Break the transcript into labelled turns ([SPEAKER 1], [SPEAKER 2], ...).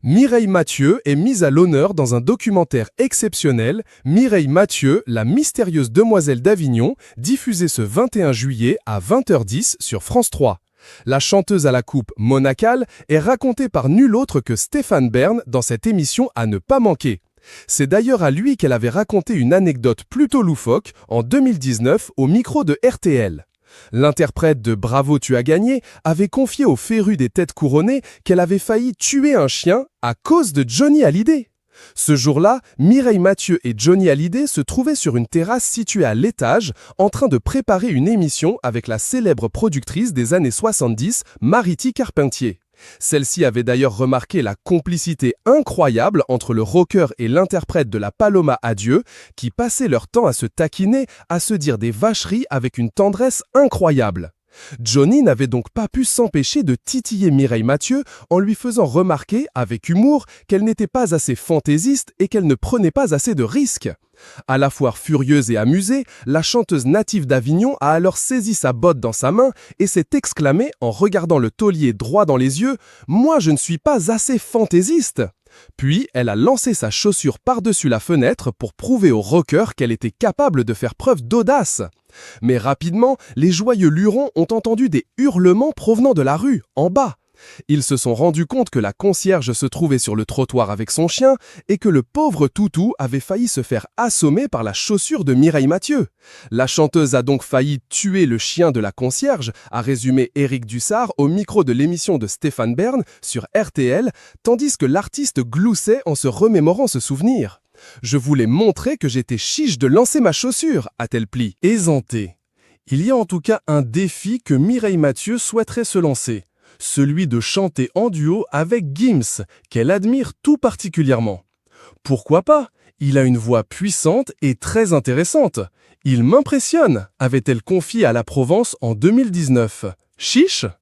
[SPEAKER 1] Mireille Mathieu est mise à l'honneur dans un documentaire exceptionnel, Mireille Mathieu, la mystérieuse demoiselle d'Avignon, diffusé ce 21 juillet à 20h10 sur France 3. La chanteuse à la coupe monacale est racontée par nul autre que Stéphane Bern dans cette émission à ne pas manquer. C'est d'ailleurs à lui qu'elle avait raconté une anecdote plutôt loufoque en 2019 au micro de RTL. L'interprète de Bravo, tu as gagné avait confié au féru des têtes couronnées qu'elle avait failli tuer un chien à cause de Johnny Hallyday. Ce jour-là, Mireille Mathieu et Johnny Hallyday se trouvaient sur une terrasse située à l'étage en train de préparer une émission avec la célèbre productrice des années 70, Mariti Carpentier. Celle-ci avait d'ailleurs remarqué la complicité incroyable entre le rocker et l'interprète de la Paloma Adieu, qui passaient leur temps à se taquiner, à se dire des vacheries avec une tendresse incroyable. Johnny n'avait donc pas pu s'empêcher de titiller Mireille Mathieu en lui faisant remarquer, avec humour, qu'elle n'était pas assez fantaisiste et qu'elle ne prenait pas assez de risques. À la fois furieuse et amusée, la chanteuse native d'Avignon a alors saisi sa botte dans sa main et s'est exclamée en regardant le taulier droit dans les yeux « Moi, je ne suis pas assez fantaisiste !» Puis, elle a lancé sa chaussure par-dessus la fenêtre pour prouver au rocker qu'elle était capable de faire preuve d'audace. Mais rapidement, les joyeux lurons ont entendu des hurlements provenant de la rue, en bas. Ils se sont rendus compte que la concierge se trouvait sur le trottoir avec son chien et que le pauvre toutou avait failli se faire assommer par la chaussure de Mireille Mathieu. La chanteuse a donc failli tuer le chien de la concierge, a résumé Éric Dussard au micro de l'émission de Stéphane Bern sur RTL, tandis que l'artiste gloussait en se remémorant ce souvenir. « Je voulais montrer que j'étais chiche de lancer ma chaussure », a-t-elle pli. Aisanté. Il y a en tout cas un défi que Mireille Mathieu souhaiterait se lancer. Celui de chanter en duo avec Gims, qu'elle admire tout particulièrement. Pourquoi pas? Il a une voix puissante et très intéressante. Il m'impressionne, avait-elle confié à la Provence en 2019. Chiche?